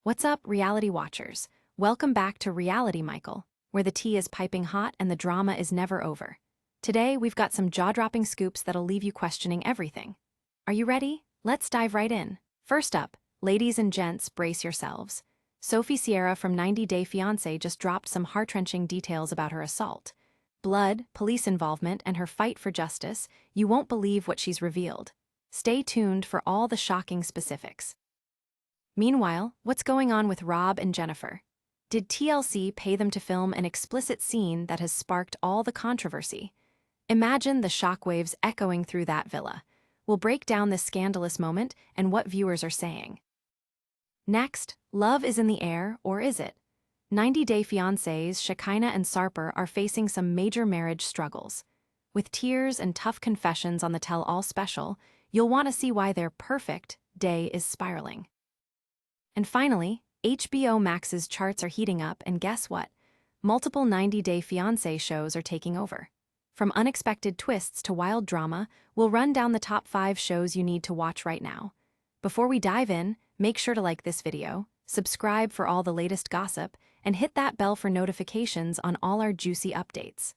What's up, reality watchers? Welcome back to Reality Michael, where the tea is piping hot and the drama is never over. Today, we've got some jaw-dropping scoops that'll leave you questioning everything. Are you ready? Let's dive right in. First up, ladies and gents, brace yourselves. Sophie Sierra from 90 Day Fiance just dropped some heart-wrenching details about her assault. Blood, police involvement, and her fight for justice. You won't believe what she's revealed. Stay tuned for all the shocking specifics. Meanwhile, what's going on with Rob and Jeniffer? Did TLC pay them to film an explicit scene that has sparked all the controversy? Imagine the shockwaves echoing through that villa. We'll break down this scandalous moment and what viewers are saying. Next, love is in the air, or is it? 90 Day Fiancés Shekinah and Sarper are facing some major marriage struggles. With tears and tough confessions on the tell-all special, you'll want to see why their perfect day is spiraling. And finally, HBO Max's charts are heating up, and guess what? Multiple 90 Day Fiancé shows are taking over. From unexpected twists to wild drama, we'll run down the top 5 shows you need to watch right now. Before we dive in, make sure to like this video, subscribe for all the latest gossip, and hit that bell for notifications on all our juicy updates.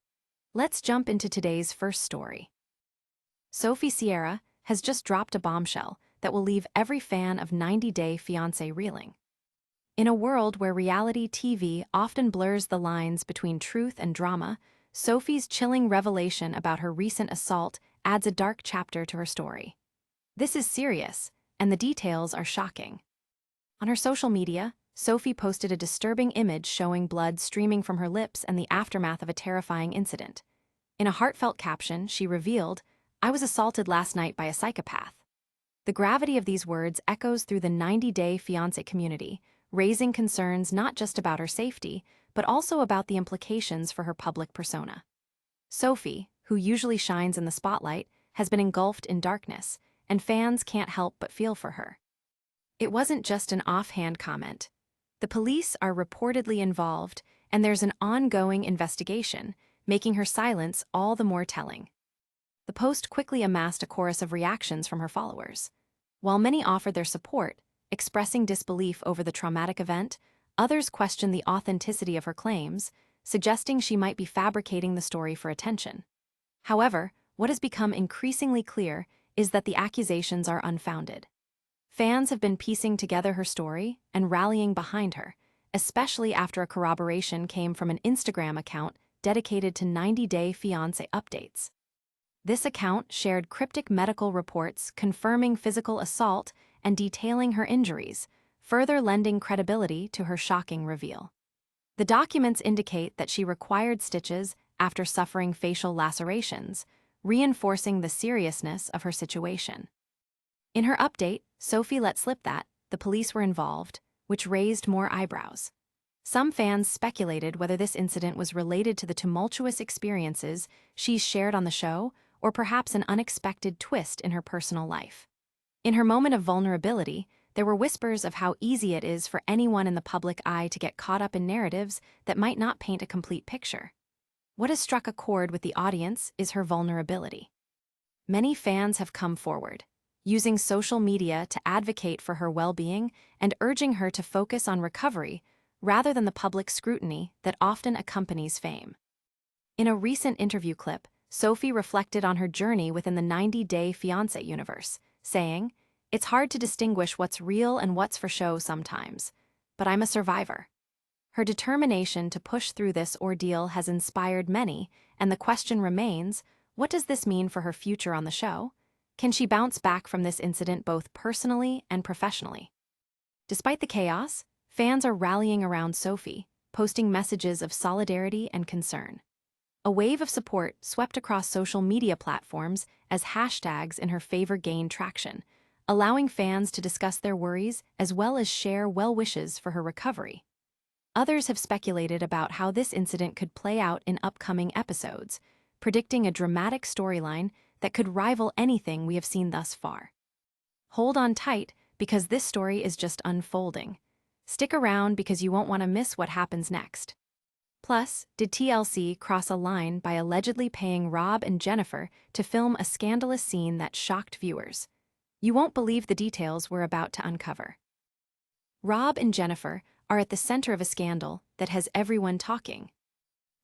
Let's jump into today's first story. Sophie Sierra has just dropped a bombshell that will leave every fan of 90 Day Fiancé reeling. In a world where reality TV often blurs the lines between truth and drama, Sophie's chilling revelation about her recent assault adds a dark chapter to her story. This is serious, and the details are shocking. On her social media, Sophie posted a disturbing image showing blood streaming from her lips and the aftermath of a terrifying incident. In a heartfelt caption, she revealed, "I was assaulted last night by a psychopath." The gravity of these words echoes through the 90 Day Fiancé community, raising concerns not just about her safety, but also about the implications for her public persona. Sophie, who usually shines in the spotlight, has been engulfed in darkness, and fans can't help but feel for her. It wasn't just an offhand comment. The police are reportedly involved, and there's an ongoing investigation, making her silence all the more telling. The post quickly amassed a chorus of reactions from her followers. While many offered their support, expressing disbelief over the traumatic event, others questioned the authenticity of her claims, suggesting she might be fabricating the story for attention. However, what has become increasingly clear is that the accusations are unfounded. Fans have been piecing together her story and rallying behind her, especially after a corroboration came from an Instagram account dedicated to 90 Day Fiancé updates. This account shared cryptic medical reports confirming physical assault and detailing her injuries, further lending credibility to her shocking reveal. The documents indicate that she required stitches after suffering facial lacerations, reinforcing the seriousness of her situation. In her update, Sophie let slip that the police were involved, which raised more eyebrows. Some fans speculated whether this incident was related to the tumultuous experiences she's shared on the show, or perhaps an unexpected twist in her personal life. In her moment of vulnerability, there were whispers of how easy it is for anyone in the public eye to get caught up in narratives that might not paint a complete picture. What has struck a chord with the audience is her vulnerability. Many fans have come forward, using social media to advocate for her well-being and urging her to focus on recovery rather than the public scrutiny that often accompanies fame. In a recent interview clip, Sophie reflected on her journey within the 90 Day Fiancé universe, saying, "It's hard to distinguish what's real and what's for show sometimes, but I'm a survivor." Her determination to push through this ordeal has inspired many, and the question remains, what does this mean for her future on the show? Can she bounce back from this incident both personally and professionally? Despite the chaos, fans are rallying around Sophie, posting messages of solidarity and concern. A wave of support swept across social media platforms as hashtags in her favor gained traction, allowing fans to discuss their worries as well as share well wishes for her recovery. Others have speculated about how this incident could play out in upcoming episodes, predicting a dramatic storyline that could rival anything we have seen thus far. Hold on tight, because this story is just unfolding. Stick around because you won't want to miss what happens next. Plus, did TLC cross a line by allegedly paying Rob and Jeniffer to film a scandalous scene that shocked viewers? You won't believe the details we're about to uncover. Rob and Jeniffer are at the center of a scandal that has everyone talking.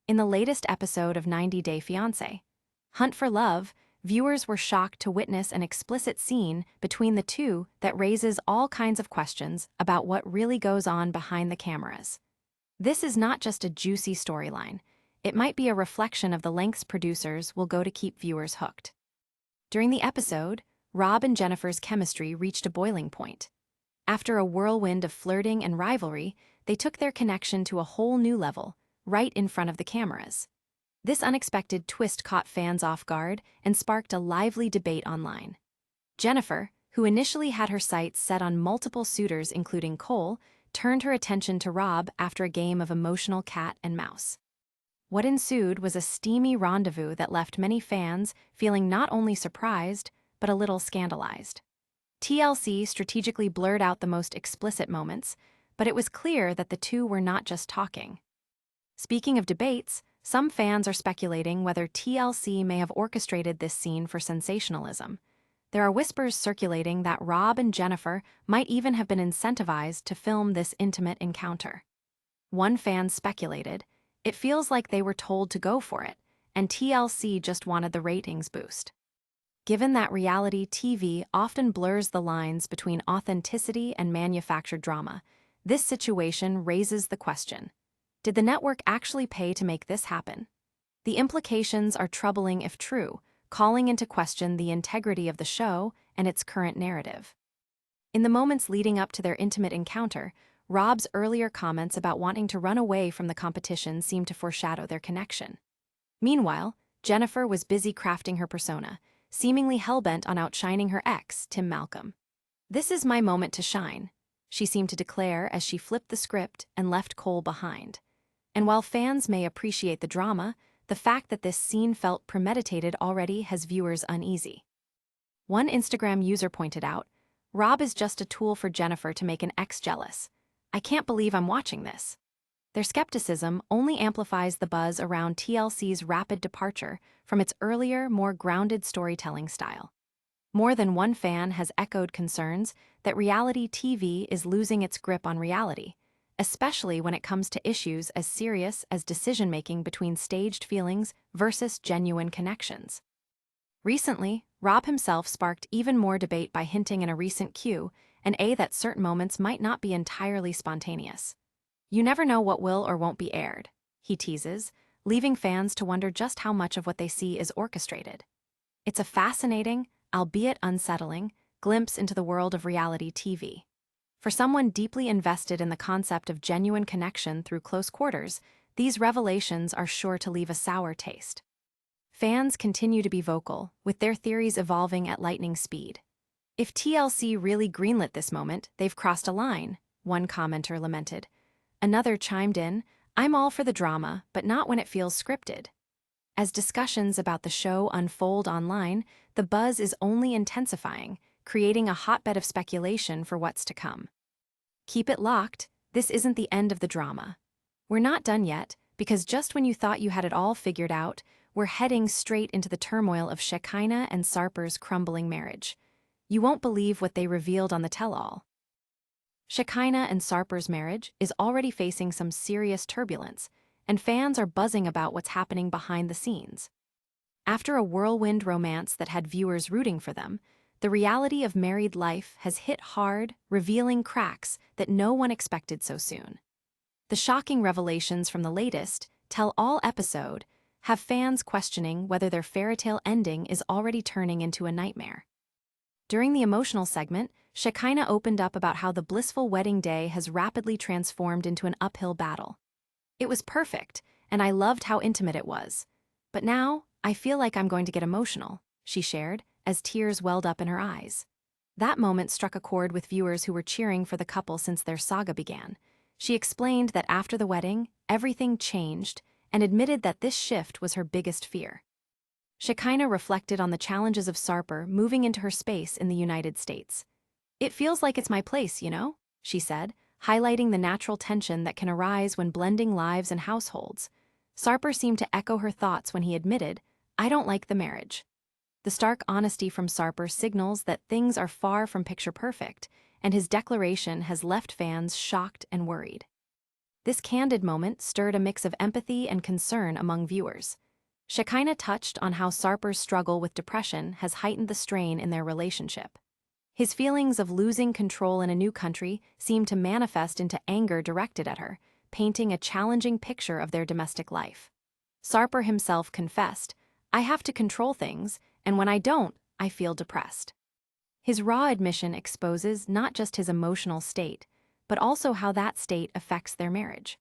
In the latest episode of 90 Day Fiance, Hunt for Love, viewers were shocked to witness an explicit scene between the two that raises all kinds of questions about what really goes on behind the cameras. This is not just a juicy storyline. It might be a reflection of the lengths producers will go to keep viewers hooked. During the episode, Rob and Jennifer's chemistry reached a boiling point. After a whirlwind of flirting and rivalry, they took their connection to a whole new level, right in front of the cameras. This unexpected twist caught fans off guard and sparked a lively debate online. Jeniffer, who initially had her sights set on multiple suitors including Cole, turned her attention to Rob after a game of emotional cat and mouse. What ensued was a steamy rendezvous that left many fans feeling not only surprised, but a little scandalized. TLC strategically blurred out the most explicit moments, but it was clear that the two were not just talking. Speaking of debates, some fans are speculating whether TLC may have orchestrated this scene for sensationalism. There are whispers circulating that Rob and Jeniffer might even have been incentivized to film this intimate encounter. One fan speculated, "It feels like they were told to go for it, and TLC just wanted the ratings boost." Given that reality TV often blurs the lines between authenticity and manufactured drama, this situation raises the question: did the network actually pay to make this happen? The implications are troubling if true, calling into question the integrity of the show and its current narrative. In the moments leading up to their intimate encounter, Rob's earlier comments about wanting to run away from the competition seemed to foreshadow their connection. Meanwhile, Jeniffer was busy crafting her persona, seemingly hell-bent on outshining her ex, Tim Malcolm. "This is my moment to shine," she seemed to declare as she flipped the script and left Cole behind. And while fans may appreciate the drama, the fact that this scene felt premeditated already has viewers uneasy. One Instagram user pointed out, "Rob is just a tool for Jeniffer to make an ex jealous. I can't believe I'm watching this." Their skepticism only amplifies the buzz around TLC's rapid departure from its earlier, more grounded storytelling style. More than one fan has echoed concerns that reality TV is losing its grip on reality, especially when it comes to issues as serious as decision-making between staged feelings versus genuine connections. Recently, Rob himself sparked even more debate by hinting in a recent Q&A that certain moments might not be entirely spontaneous. "You never know what will or won't be aired," he teases, leaving fans to wonder just how much of what they see is orchestrated. It's a fascinating, albeit unsettling, glimpse into the world of reality TV. For someone deeply invested in the concept of genuine connection through close quarters, these revelations are sure to leave a sour taste. Fans continue to be vocal, with their theories evolving at lightning speed. "If TLC really greenlit this moment, they've crossed a line," one commenter lamented. Another chimed in, "I'm all for the drama, but not when it feels scripted." As discussions about the show unfold online, the buzz is only intensifying, creating a hotbed of speculation for what's to come. Keep it locked, this isn't the end of the drama. We're not done yet, because just when you thought you had it all figured out, we're heading straight into the turmoil of Shekinah and Sarper's crumbling marriage. You won't believe what they revealed on the tell-all. Shekinah and Sarper's marriage is already facing some serious turbulence, and fans are buzzing about what's happening behind the scenes. After a whirlwind romance that had viewers rooting for them, the reality of married life has hit hard, revealing cracks that no one expected so soon. The shocking revelations from the latest tell-all episode have fans questioning whether their fairytale ending is already turning into a nightmare. During the emotional segment, Shekinah opened up about how the blissful wedding day has rapidly transformed into an uphill battle. "It was perfect, and I loved how intimate it was. But now, I feel like I'm going to get emotional," she shared, as tears welled up in her eyes. That moment struck a chord with viewers who were cheering for the couple since their saga began. She explained that after the wedding, everything changed, and admitted that this shift was her biggest fear. Shekinah reflected on the challenges of Sarper moving into her space in the United States. "It feels like it's my place, you know," she said, highlighting the natural tension that can arise when blending lives and households. Sarper seemed to echo her thoughts when he admitted, "I don't like the marriage." The stark honesty from Sarper signals that things are far from picture perfect, and his declaration has left fans shocked and worried. This candid moment stirred a mix of empathy and concern among viewers. Shekinah touched on how Sarper's struggle with depression has heightened the strain in their relationship. His feelings of losing control in a new country seemed to manifest into anger directed at her, painting a challenging picture of their domestic life. Sarper himself confessed, "I have to control things, and when I don't, I feel depressed." His raw admission exposes not just his emotional state, but also how that state affects their marriage.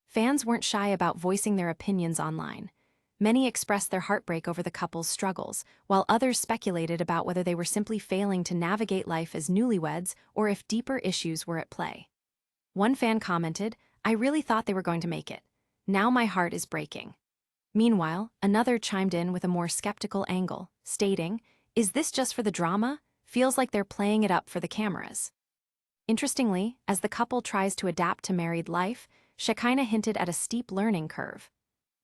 Fans weren't shy about voicing their opinions online. Many expressed their heartbreak over the couple's struggles, while others speculated about whether they were simply failing to navigate life as newlyweds or if deeper issues were at play. One fan commented, "I really thought they were going to make it. Now my heart is breaking." Meanwhile, another chimed in with a more skeptical angle, stating, "Is this just for the drama? Feels like they're playing it up for the cameras." Interestingly, as the couple tries to adapt to married life, Shekinah hinted at a steep learning curve.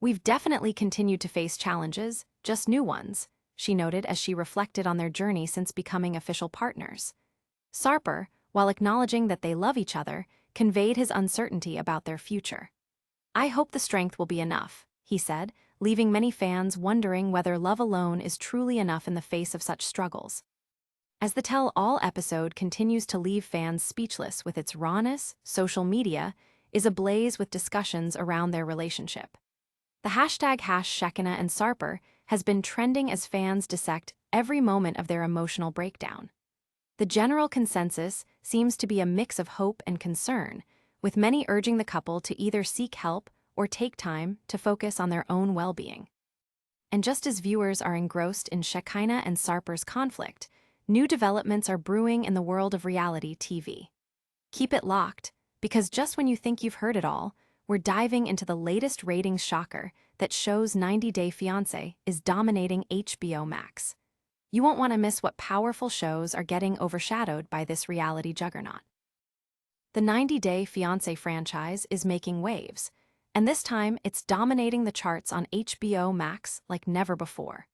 "We've definitely continued to face challenges, just new ones," she noted as she reflected on their journey since becoming official partners. Sarper, while acknowledging that they love each other, conveyed his uncertainty about their future. "I hope the strength will be enough," he said, leaving many fans wondering whether love alone is truly enough in the face of such struggles. As the tell-all episode continues to leave fans speechless with its rawness, social media is ablaze with discussions around their relationship. The hashtag #Shekinah and Sarper has been trending as fans dissect every moment of their emotional breakdown. The general consensus seems to be a mix of hope and concern, with many urging the couple to either seek help or take time to focus on their own well-being. And just as viewers are engrossed in Shekinah and Sarper's conflict, new developments are brewing in the world of reality TV. Keep it locked, because just when you think you've heard it all, we're diving into the latest ratings shocker that shows 90 Day Fiance is dominating HBO Max. You won't want to miss what powerful shows are getting overshadowed by this reality juggernaut. The 90 Day Fiance franchise is making waves, and this time it's dominating the charts on HBO Max like never before.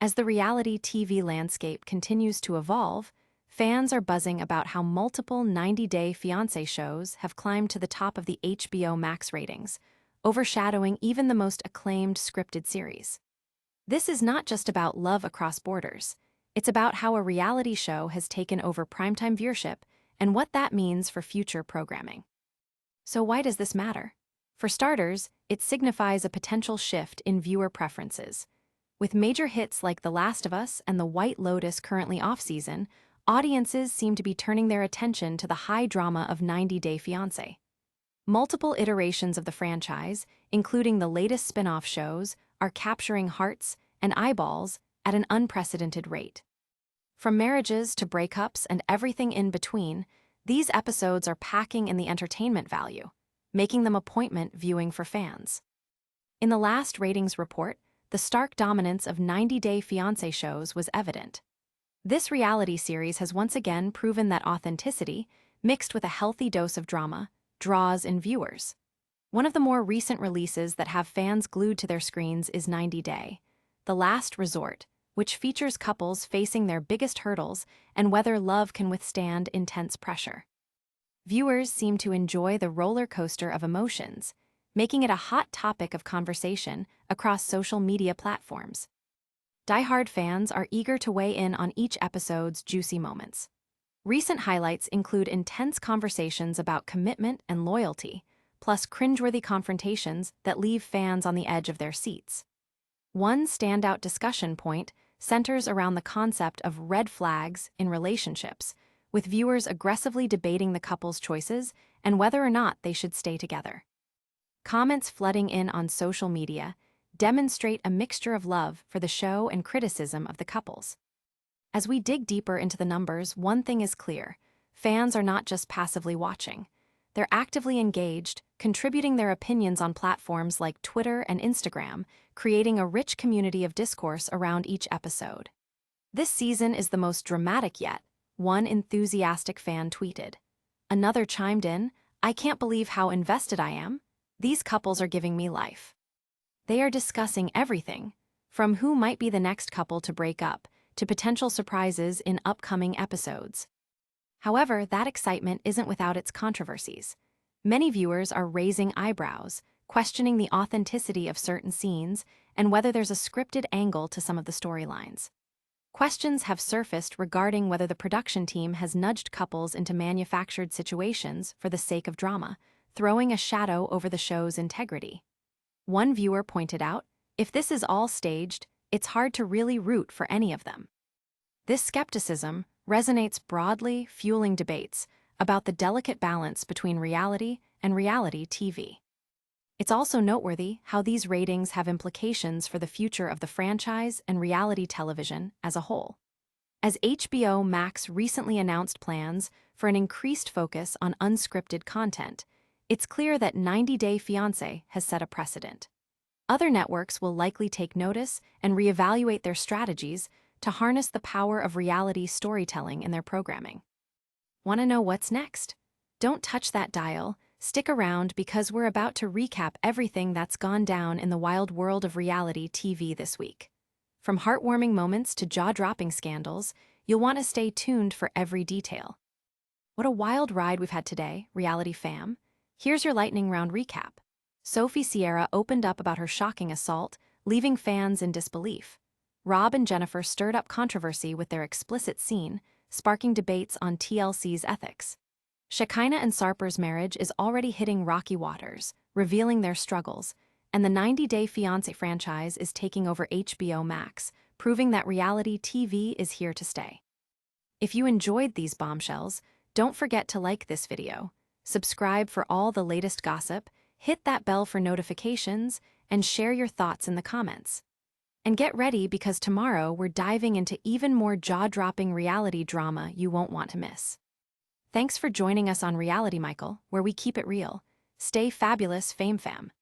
As the reality TV landscape continues to evolve, fans are buzzing about how multiple 90 Day Fiancé shows have climbed to the top of the HBO Max ratings, overshadowing even the most acclaimed scripted series. This is not just about love across borders. It's about how a reality show has taken over primetime viewership and what that means for future programming. So why does this matter? For starters, it signifies a potential shift in viewer preferences. With major hits like The Last of Us and The White Lotus currently off-season, audiences seem to be turning their attention to the high drama of 90 Day Fiancé. Multiple iterations of the franchise, including the latest spin-off shows, are capturing hearts and eyeballs at an unprecedented rate. From marriages to breakups and everything in between, these episodes are packing in the entertainment value, making them appointment viewing for fans. In the last ratings report, the stark dominance of 90 Day Fiancé shows was evident. This reality series has once again proven that authenticity, mixed with a healthy dose of drama, draws in viewers. One of the more recent releases that have fans glued to their screens is 90 Day, The Last Resort, which features couples facing their biggest hurdles and whether love can withstand intense pressure. Viewers seem to enjoy the roller coaster of emotions, making it a hot topic of conversation across social media platforms. Die-hard fans are eager to weigh in on each episode's juicy moments. Recent highlights include intense conversations about commitment and loyalty, plus cringeworthy confrontations that leave fans on the edge of their seats. One standout discussion point centers around the concept of red flags in relationships, with viewers aggressively debating the couple's choices and whether or not they should stay together. Comments flooding in on social media demonstrate a mixture of love for the show and criticism of the couples. As we dig deeper into the numbers, one thing is clear: fans are not just passively watching. They're actively engaged, contributing their opinions on platforms like Twitter and Instagram, creating a rich community of discourse around each episode. "This season is the most dramatic yet," one enthusiastic fan tweeted. Another chimed in, "I can't believe how invested I am. These couples are giving me life." They are discussing everything, from who might be the next couple to break up, to potential surprises in upcoming episodes. However, that excitement isn't without its controversies. Many viewers are raising eyebrows, questioning the authenticity of certain scenes and whether there's a scripted angle to some of the storylines. Questions have surfaced regarding whether the production team has nudged couples into manufactured situations for the sake of drama, throwing a shadow over the show's integrity. One viewer pointed out, if this is all staged, it's hard to really root for any of them. This skepticism resonates broadly, fueling debates about the delicate balance between reality and reality TV. It's also noteworthy how these ratings have implications for the future of the franchise and reality television as a whole. As HBO Max recently announced plans for an increased focus on unscripted content, it's clear that 90 Day Fiance has set a precedent. Other networks will likely take notice and reevaluate their strategies to harness the power of reality storytelling in their programming. Want to know what's next? Don't touch that dial. Stick around because we're about to recap everything that's gone down in the wild world of reality TV this week. From heartwarming moments to jaw-dropping scandals, you'll want to stay tuned for every detail. What a wild ride we've had today, reality fam. Here's your lightning round recap. Sophie Sierra opened up about her shocking assault, leaving fans in disbelief. Rob and Jennifer stirred up controversy with their explicit scene, sparking debates on TLC's ethics. Shekinah and Sarper's marriage is already hitting rocky waters, revealing their struggles, and the 90 Day Fiance franchise is taking over HBO Max, proving that reality TV is here to stay. If you enjoyed these bombshells, don't forget to like this video, subscribe for all the latest gossip, hit that bell for notifications, and share your thoughts in the comments. And get ready because tomorrow we're diving into even more jaw-dropping reality drama you won't want to miss. Thanks for joining us on Reality Michael, where we keep it real. Stay fabulous, Fame Fam.